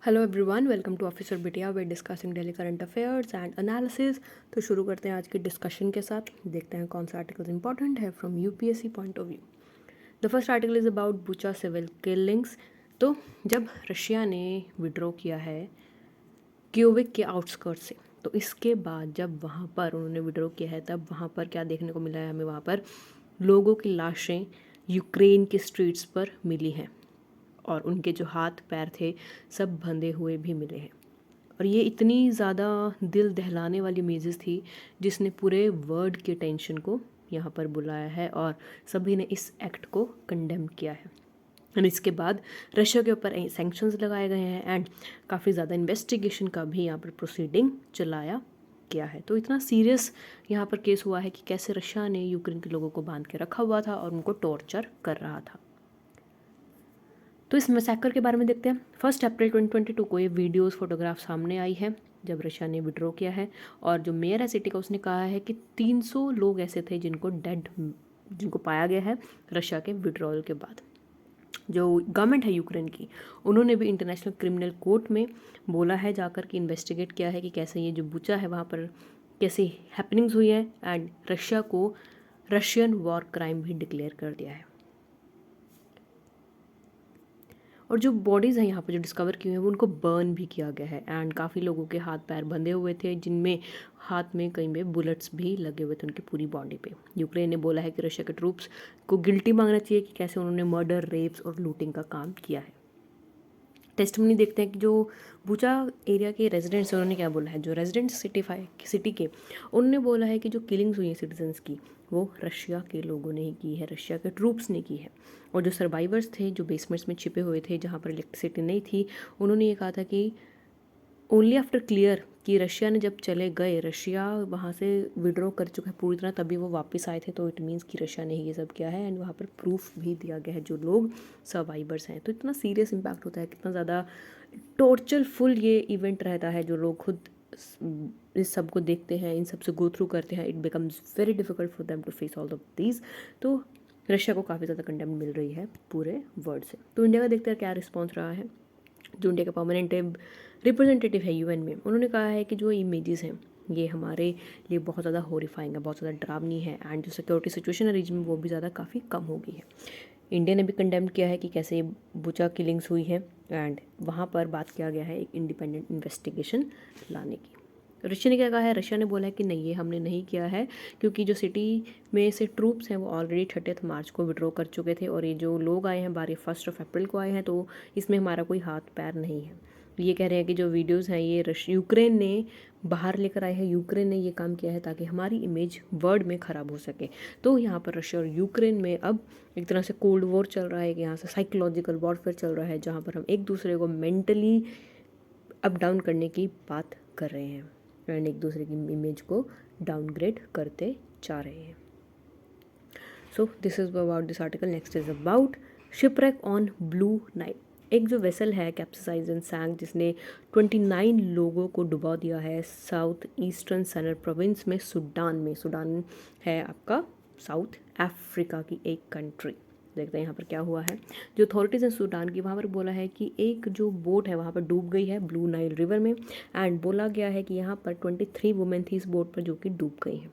Hello everyone, welcome to officer Bitiya. We discussing daily current affairs and analysis. तो शुरू करते हैं आज की डिस्कशन के साथ। देखते हैं कौन सा आर्टिकल इंपॉर्टेंट है from UPSC point of view. The first article is about Bucha civil killings. तो जब रशिया ने विड्रॉ किया है क्यूबिक के आउटस्कर्ट से, तो इसके बाद जब वहाँ पर उन्होंने विड्रॉ किया है तब वहाँ पर क्या देखने को मिला है हमें? वहाँ पर लोगों की लाशें यूक्रेन के स्ट्रीट्स पर मिली हैं और उनके जो हाथ पैर थे सब बंधे हुए भी मिले हैं। और ये इतनी ज़्यादा दिल दहलाने वाली इमेजेस थी जिसने पूरे वर्ल्ड के टेंशन को यहाँ पर बुलाया है और सभी ने इस एक्ट को कंडेम किया है। एंड इसके बाद रशिया के ऊपर सैंक्शंस लगाए गए हैं एंड काफ़ी ज़्यादा इन्वेस्टिगेशन का भी यहाँ पर प्रोसीडिंग चलाया गया है। तो इतना सीरियस यहाँ पर केस हुआ है कि कैसे रशिया ने यूक्रेन के लोगों को बांध के रखा हुआ था और उनको टॉर्चर कर रहा था। तो इस मैसेकर के बारे में देखते हैं। 1 अप्रैल 2022 को ये वीडियोस फोटोग्राफ सामने आई है जब रशिया ने विड्रॉ किया है और जो मेयर है सिटी का उसने कहा है कि 300 लोग ऐसे थे जिनको पाया गया है रशिया के विड्रॉल के बाद। जो गवर्नमेंट है यूक्रेन की, उन्होंने भी इंटरनेशनल क्रिमिनल कोर्ट में बोला है जाकर कि इन्वेस्टिगेट किया है कि कैसे ये जो बुचा है वहाँ पर कैसे हैपनिंग्स हुई है एंड रशिया को रशियन वॉर क्राइम भी डिक्लेयर कर दिया है। और जो बॉडीज़ हैं यहाँ पर जो डिस्कवर की हुई हैं वो उनको बर्न भी किया गया है एंड काफ़ी लोगों के हाथ पैर बंधे हुए थे जिनमें हाथ में कई में बुलेट्स भी लगे हुए थे उनकी पूरी बॉडी पे। यूक्रेन ने बोला है कि रशिया के ट्रूप्स को गिल्टी मांगना चाहिए कि कैसे उन्होंने मर्डर, रेप्स और लूटिंग का काम किया है। टेस्टमनी देखते हैं कि जो बुचा एरिया के रेजिडेंट्स हैं उन्होंने क्या बोला है। जो रेजिडेंट्स सिटी के, उन्होंने बोला है कि जो किलिंग्स हुई हैं सिटीजन्स की वो रशिया के लोगों ने ही की है, रशिया के ट्रूप्स ने की है। और जो सर्वाइवर्स थे जो बेसमेंट्स में छिपे हुए थे जहाँ पर इलेक्ट्रिसिटी नहीं थी, उन्होंने ये कहा था कि ओनली आफ्टर क्लियर कि रशिया ने जब चले गए, रशिया वहाँ से विड्रॉ कर चुका है पूरी तरह, तभी वो वापस आए थे। तो इट मीन्स कि रशिया ने ही ये सब किया है एंड वहाँ पर प्रूफ भी दिया गया है जो लोग सर्वाइवर्स हैं। तो इतना सीरियस इम्पैक्ट होता है, कितना ज़्यादा टॉर्चरफुल ये इवेंट रहता है। जो लोग खुद इस सब को देखते हैं, इन सब से गो थ्रू करते हैं, it becomes very difficult for them to face all of these. तो रशिया को काफ़ी ज़्यादा कंडेम मिल रही है पूरे वर्ल्ड से। तो इंडिया का देखते हैं क्या रिस्पॉन्स रहा है। जो इंडिया का परमानेंट रिप्रेजेंटेटिव है यूएन में, उन्होंने कहा है कि जो इमेजेस हैं ये हमारे लिए बहुत ज़्यादा हॉरिफाइंग है, बहुत ज़्यादा डरावनी है एंड जो सिक्योरिटी सिचुएशन है रीजन में वो भी ज़्यादा काफ़ी कम हो गई है। इंडिया ने भी कंडेम किया है कि कैसे ये बुचा किलिंग्स हुई है एंड वहाँ पर बात किया गया है एक इंडिपेंडेंट इन्वेस्टिगेशन लाने की। रशिया ने क्या कहा है? रशिया ने बोला है कि नहीं, ये हमने नहीं किया है क्योंकि जो सिटी में से ट्रूप्स हैं वो ऑलरेडी 30 मार्च को विड्रॉ कर चुके थे और ये जो लोग आए हैं 1 अप्रैल को आए हैं, तो इसमें हमारा कोई हाथ पैर नहीं है। ये कह रहे हैं कि जो वीडियोस हैं ये यूक्रेन ने बाहर लेकर आए हैं, यूक्रेन ने ये काम किया है ताकि हमारी इमेज वर्ल्ड में ख़राब हो सके। तो यहाँ पर रशिया और यूक्रेन में अब एक तरह से कोल्ड वॉर चल रहा है कि यहाँ से साइकोलॉजिकल वॉरफेयर चल रहा है जहाँ पर हम एक दूसरे को मेंटली अप डाउन करने की बात कर रहे हैं एंड एक दूसरे की इमेज को डाउनग्रेड करते जा रहे हैं। सो this is about this article. Next is about shipwreck on blue Nile. एक जो वेसल है कैप्सिसाइज एंड सैंक जिसने 29 लोगों को डुबा दिया है साउथ ईस्टर्न सेनर प्रोविंस में, सूडान में। सूडान है आपका साउथ अफ्रीका की एक कंट्री। देखते हैं यहाँ पर क्या हुआ है। जो अथॉरिटीज़ हैं सूडान की, वहाँ पर बोला है कि एक जो बोट है वहाँ पर डूब गई है ब्लू नाइल रिवर में एंड बोला गया है कि यहाँ पर 23 वुमेन थी इस बोट पर जो कि डूब गई हैं।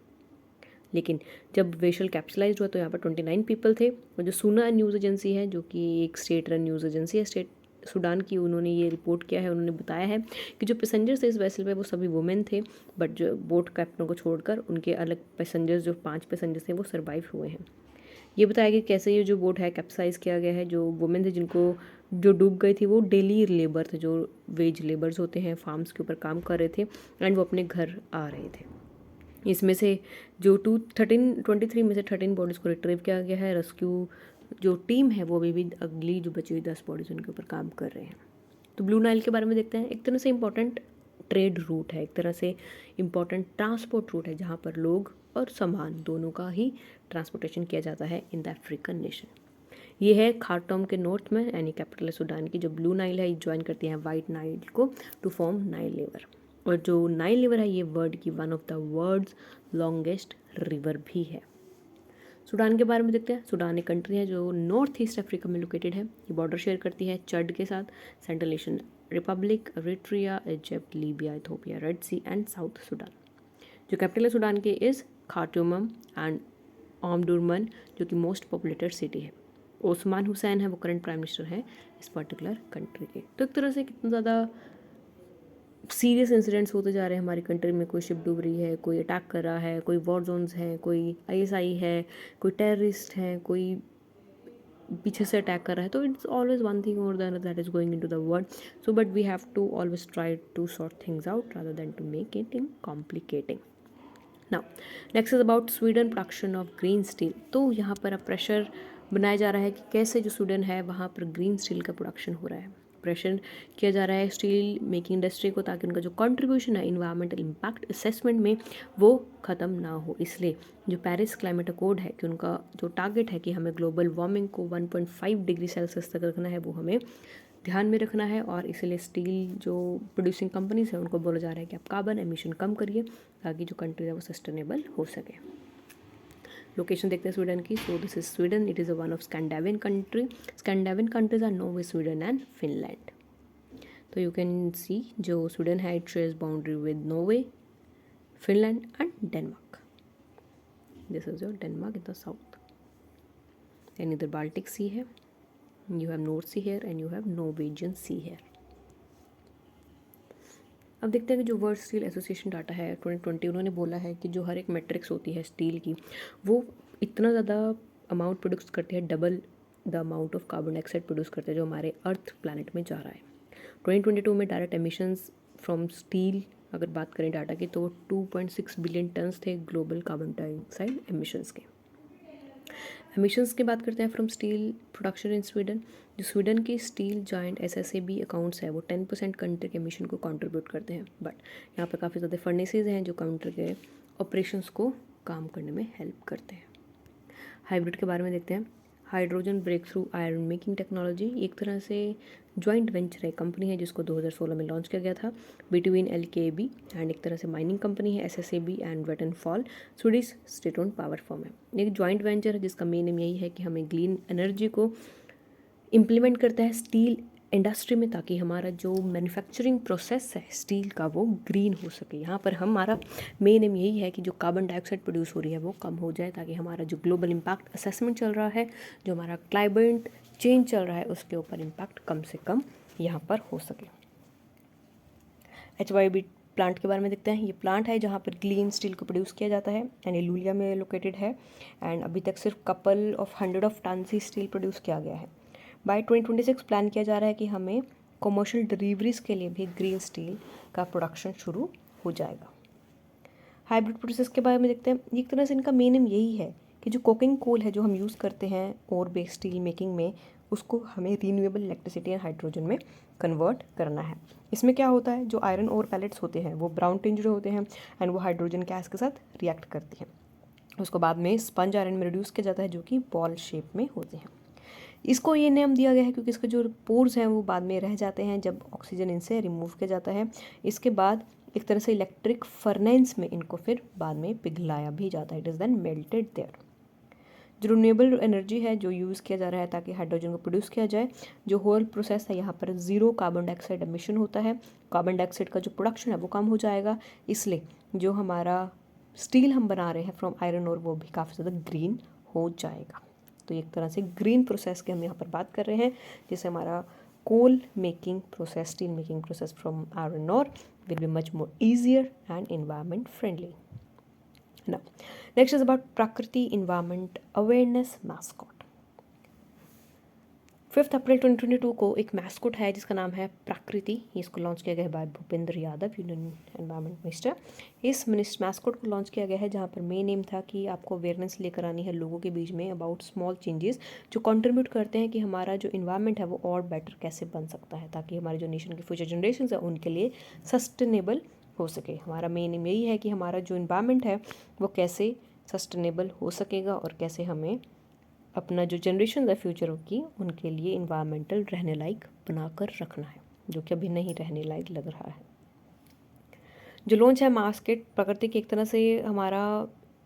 लेकिन जब वेसल कैप्सलाइज हुआ तो यहाँ पर 29 पीपल थे। और जो सूना न्यूज़ एजेंसी है जो कि एक स्टेट रन न्यूज़ एजेंसी है स्टेट सूडान की, उन्होंने ये रिपोर्ट किया है। उन्होंने बताया है कि जो पैसेंजर्स थे इस वेसल पे वो सभी वुमेन थे, बट जो बोट कैप्टन को छोड़कर उनके अलग पैसेंजर्स जो 5 पैसेंजर्स थे वो सर्वाइव हुए हैं। ये बताया कि कैसे ये जो बोट है कैप्साइज किया गया है। जो वुमेन थे जिनको जो डूब गई थी वो डेली लेबर थे, जो वेज लेबर्स होते हैं, फार्म्स के ऊपर काम कर रहे थे एंड वो अपने घर आ रहे थे। इसमें से जो 23 में से 13 बॉडीज़ को रिट्रीव किया गया है। रेस्क्यू जो टीम है वो अभी भी अगली जो बची हुई 10 बॉडीज़ उनके ऊपर काम कर रहे हैं। तो ब्लू नाइल के बारे में देखते हैं। एक तरह से इंपॉर्टेंट ट्रेड रूट है, एक तरह से इंपॉर्टेंट ट्रांसपोर्ट रूट है जहाँ पर लोग और सामान दोनों का ही ट्रांसपोर्टेशन किया जाता है इन द अफ्रीकन नेशन। ये है खार्टूम के नॉर्थ में, यानी कैपिटल है सूडान की। जो ब्लू नाइल है ये ज्वाइन करती है वाइट नाइल को टू फॉर्म नाइल रिवर। और जो नाइल रिवर है ये वर्ल्ड की one of the world's longest river भी है। सूडान के बारे में देखते हैं। सूडान एक कंट्री है जो नॉर्थ ईस्ट अफ्रीका में लोकेटेड है। ये बॉर्डर शेयर करती है चड के साथ, Central Asian Republic, Eritrea, Egypt, Libya, Ethiopia, Red Sea and South Sudan. जो कैपिटल है सुडान के इज़ खार्टूम एंड ओमडुरमन, जो कि मोस्ट पॉपुलेटेड सिटी है। ओस्मान हुसैन है वो करंट प्राइम मिनिस्टर हैं इस पर्टिकुलर कंट्री के। तो एक तरह से कितना ज़्यादा सीरियस इंसिडेंट्स होते जा रहे हैं हमारी कंट्री में। कोई शिप डूब रही है, कोई अटैक कर रहा है, कोई वॉर जोन्स हैं, कोई आईएसआई है, कोई टेररिस्ट हैं, कोई पीछे से अटैक कर रहा है। तो इट्स ऑलवेज वन थिंग और the other that is going into the world. So but we have to always try to sort things out rather than to make it in complicating. Now next is about Sweden production of green steel. तो यहाँ पर अब pressure बनाया जा रहा है कि कैसे जो स्वीडन है वहाँ पर ग्रीन स्टील का प्रोडक्शन हो रहा है। प्रेशर किया जा रहा है स्टील मेकिंग इंडस्ट्री को, ताकि उनका जो कंट्रीब्यूशन है इन्वायरमेंटल इम्पैक्ट असेसमेंट में वो ख़त्म ना हो। इसलिए जो पेरिस क्लाइमेट अकॉर्ड है कि उनका जो टारगेट है कि हमें ग्लोबल वार्मिंग को 1.5 डिग्री सेल्सियस तक रखना है, वो हमें ध्यान में रखना है। और इसलिए स्टील जो प्रोड्यूसिंग कंपनीज है उनको बोला जा रहा है कि आप कार्बन एमिशन कम करिए ताकि जो कंट्री है वो सस्टेनेबल हो सके। लोकेशन देखते हैं स्वीडन की। So this is Sweden, it is a one of Scandinavian country. Scandinavian countries are Norway, Sweden and Finland. तो यू कैन सी जो स्वीडन है it shares boundary with Norway, Finland and Denmark. This is your Denmark in the south. And इधर Baltic sea है, you have North Sea here and you have Norwegian Sea here। अब देखते हैं कि जो world steel association data है 2020, उन्होंने बोला है कि जो हर एक मैट्रिक्स होती है स्टील की वो इतना ज़्यादा अमाउंट प्रोड्यूस करती है, double the amount of carbon dioxide produce करते हैं जो हमारे अर्थ प्लैनेट में जा रहा है। 2022 में डायरेक्ट एमिशंस फ्रॉम स्टील अगर बात करें डाटा की तो 2.6 बिलियन टन्स थे ग्लोबल कार्बन डाइऑक्साइड एमिशंस के। एमिशंस की बात करते हैं from steel production in Sweden. जो स्वीडन की स्टील जॉइंट SSAB अकाउंट्स है वो 10% कंट्री के एमिशन को कंट्रीब्यूट करते हैं। बट यहाँ पर काफ़ी ज़्यादा फर्नेसेस हैं जो कंट्री के ऑपरेशंस को काम करने में हेल्प करते हैं। हाइब्रिड के बारे में देखते हैं। Hydrogen breakthrough iron making technology एक तरह से जॉइंट वेंचर है, कंपनी है जिसको 2016 में लॉन्च किया गया था बिटवीन LKAB एंड एक तरह से माइनिंग कंपनी है SSAB and Vattenfall, Swedish state owned power firm है। एक जॉइंट वेंचर है जिसका मेन एम यही है कि हमें ग्रीन एनर्जी को इम्प्लीमेंट करता है स्टील इंडस्ट्री में, ताकि हमारा जो मैन्युफैक्चरिंग प्रोसेस है स्टील का वो ग्रीन हो सके। यहाँ पर हमारा मेन एम यही है कि जो कार्बन डाइऑक्साइड प्रोड्यूस हो रही है वो कम हो जाए, ताकि हमारा जो ग्लोबल इम्पैक्ट असेसमेंट चल रहा है, जो हमारा क्लाइमेट चेंज चल रहा है, उसके ऊपर इम्पैक्ट कम से कम यहाँ पर हो सके। HYB प्लांट के बारे में देखते हैं। ये प्लांट है जहाँ पर ग्रीन स्टील को प्रोड्यूस किया जाता है एंड ये लुलिया में लोकेटेड है एंड अभी तक सिर्फ कपल ऑफ 100 ऑफ टन ही स्टील प्रोड्यूस किया गया है। बाय 2026 प्लान किया जा रहा है कि हमें कमर्शियल डिलीवरीज के लिए भी ग्रीन स्टील का प्रोडक्शन शुरू हो जाएगा। हाइब्रिड प्रोसेस के बारे में देखते हैं। एक तरह से इनका मेन एम यही है कि जो कोकिंग कोल है जो हम यूज़ करते हैं और बेस्ड स्टील मेकिंग में, उसको हमें रीन्यूएबल इलेक्ट्रिसिटी एंड हाइड्रोजन में कन्वर्ट करना है। इसमें क्या होता है, जो आयरन और पैलेट्स होते हैं वो ब्राउन टिंज्ड होते हैं एंड वो हाइड्रोजन गैस के साथ रिएक्ट करती हैं। उसको बाद में स्पंज आयरन में रिड्यूस किया जाता है जो कि बॉल शेप में होते हैं। इसको ये नेम दिया गया है क्योंकि इसके जो पोर्स हैं वो बाद में रह जाते हैं जब ऑक्सीजन इनसे रिमूव किया जाता है। इसके बाद एक तरह से इलेक्ट्रिक फर्नेंस में इनको फिर बाद में पिघलाया भी जाता है, it is then melted there. जो रिन्यूएबल एनर्जी है जो यूज़ किया जा रहा है ताकि हाइड्रोजन को प्रोड्यूस किया जाए, जो होल प्रोसेस है यहाँ पर ज़ीरो कार्बन डाइऑक्साइड एमिशन होता है। कार्बन डाइऑक्साइड का जो प्रोडक्शन है वो कम हो जाएगा, इसलिए जो हमारा स्टील हम बना रहे हैं फ्रॉम आयरन और वो भी काफ़ी ज़्यादा ग्रीन हो जाएगा। तो एक तरह से ग्रीन प्रोसेस की हम यहाँ पर बात कर रहे हैं, जिससे हमारा coal making process, steel making process from iron ore will be much more easier and environment friendly. Now, next is about Prakriti Environment Awareness Mascot। 5 April 2022 को एक मैस्कोट है जिसका नाम है प्रकृति। इसको लॉन्च किया गया है by Bhupendra Yadav, union environment minister. इस मैस्कोट को लॉन्च किया गया है जहाँ पर मेन एम था कि आपको अवेयरनेस लेकर आनी है लोगों के बीच में अबाउट स्मॉल चेंजेस जो कंट्रीब्यूट करते हैं कि हमारा जो इन्वायरमेंट है वो और बेटर कैसे बन सकता है, ताकि हमारी जो नेशन की फ्यूचर जनरेशन है उनके लिए सस्टेनेबल हो सके। हमारा मेन एम यही है कि हमारा जो इन्वायरमेंट है वो कैसे सस्टेनेबल हो सकेगा और कैसे हमें अपना जो जनरेशन है फ्यूचर की उनके लिए इन्वायरमेंटल रहने लायक बनाकर रखना है, जो कि अभी नहीं रहने लायक लग रहा है। जो लॉन्च है मास्केट प्रकृति की एक तरह से हमारा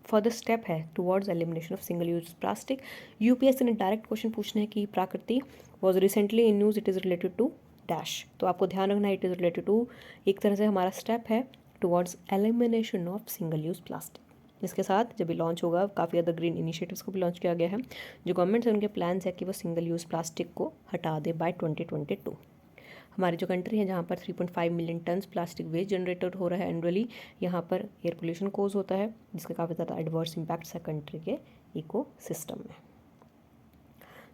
फर्दर स्टेप है towards elimination of single use plastic. UPSC ने डायरेक्ट क्वेश्चन पूछना है कि Prakriti was recently in news, it is related to dash. तो आपको ध्यान रखना इट इज़ रिलेटेड टू, एक तरह से हमारा स्टेप है towards elimination of single use plastic. इसके साथ जब ये लॉन्च होगा, काफ़ी अदर ग्रीन इनिशिएटिव्स को भी लॉन्च किया गया है। जो गवर्नमेंट है उनके प्लान्स है कि वो सिंगल यूज़ प्लास्टिक को हटा दे बाय 2022। हमारी जो कंट्री है जहाँ पर 3.5 million tons plastic waste generated हो रहा है एनुअली, यहाँ पर एयर पोल्यूशन कोज होता है जिसका काफ़ी ज़्यादा एडवर्स इम्पैक्ट्स है कंट्री के इको सिस्टम में।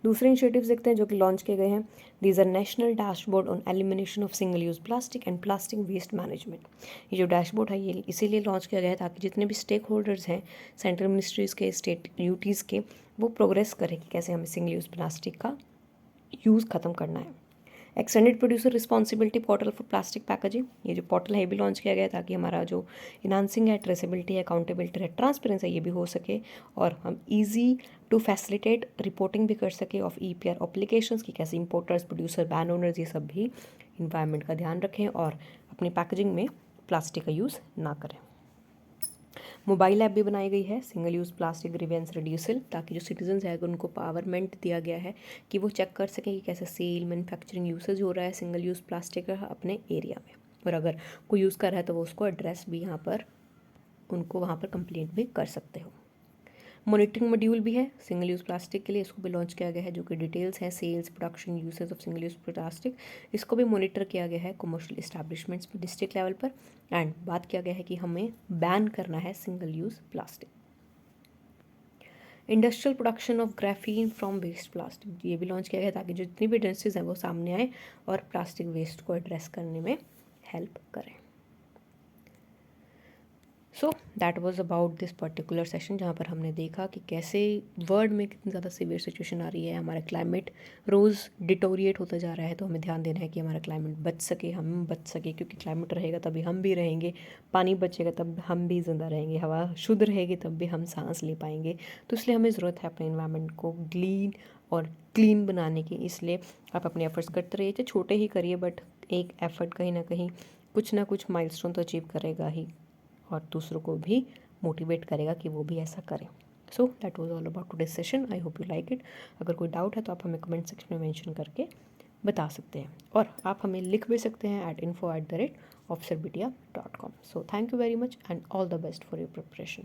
दूसरे इनिशिएटिव्स देखते हैं जो कि लॉन्च किए गए हैं। These are national dashboard on elimination of single use plastic and plastic waste management. ये जो डैशबोर्ड है ये इसीलिए लॉन्च किया गया है ताकि जितने भी स्टेक होल्डर्स हैं सेंट्रल मिनिस्ट्रीज़ के, स्टेट यूटीज़ के, वो प्रोग्रेस करें कि कैसे हमें सिंगल यूज़ प्लास्टिक का यूज़ ख़त्म करना है। Extended producer responsibility portal for plastic packaging, ये जो पोर्टल है ये भी लॉन्च किया गया है ताकि हमारा जो इन्हांसिंग है, ट्रेसेबिलिटी है, अकाउंटेबिलिटी है, ट्रांसपेरेंसी है, ये भी हो सके और हम इजी टू फैसिलिटेट रिपोर्टिंग भी कर सके ऑफ EPR एप्लीकेशंस की कैसे इंपोर्टर्स, प्रोड्यूसर, बैन ओनर्स ये सब भी इन्वायरमेंट का ध्यान रखें और अपनी पैकेजिंग में प्लास्टिक का यूज़ ना करें। मोबाइल ऐप भी बनाई गई है सिंगल यूज़ प्लास्टिक ग्रीवेंस रिड्यूसल, ताकि जो सिटीजन्स है उनको पावरमेंट दिया गया है कि वो चेक कर सकें कि कैसे सेल, मैन्युफैक्चरिंग, यूसेज हो रहा है सिंगल यूज़ प्लास्टिक का अपने एरिया में, और अगर कोई यूज़ कर रहा है तो वो उसको एड्रेस भी यहाँ पर, उनको वहाँ पर कंप्लेंट भी कर सकते हो। मॉनिटरिंग मॉड्यूल भी है सिंगल यूज़ प्लास्टिक के लिए, इसको भी लॉन्च किया गया है जो कि डिटेल्स हैं sales, production, usage of single use plastic, इसको भी मॉनिटर किया गया है कमर्शियल इस्टेब्लिशमेंट्स में डिस्ट्रिक्ट लेवल पर। एंड बात किया गया है कि हमें बैन करना है single use plastic. Industrial production of graphene from waste plastic, ये भी लॉन्च किया गया ताकि जो जितनी भी इंडस्ट्रीज हैं वो सामने आए और प्लास्टिक वेस्ट को एड्रेस करने में हेल्प करें। So that was about this particular session, जहाँ पर हमने देखा कि कैसे वर्ल्ड में कितनी ज़्यादा सीवियर सिचुएशन आ रही है, हमारा क्लाइमेट रोज़ डिटोरिएट होता जा रहा है, तो हमें ध्यान देना है कि हमारा क्लाइमेट बच सके, हम बच सके, क्योंकि क्लाइमेट रहेगा तभी हम भी रहेंगे, पानी बचेगा तब हम भी ज़िंदा रहेंगे, हवा शुद्ध रहेगी तब भी हम सांस ले पाएंगे। तो इसलिए हमें ज़रूरत है अपने इन्वायरमेंट को ग्रीन और क्लीन बनाने की। इसलिए आप अपने एफर्ट्स करते रहिए, चाहे छोटे ही करिए, बट एक एफर्ट कहीं ना कुछ माइलस्टोन तो अचीव करेगा ही और दूसरों को भी मोटिवेट करेगा कि वो भी ऐसा करें। So that was all about today's session, I hope you like it. अगर कोई डाउट है तो आप हमें कमेंट सेक्शन में मेंशन करके बता सकते हैं, और आप हमें लिख भी सकते हैं at info@officerbitia.com। So thank you very much and all the best for your preparation.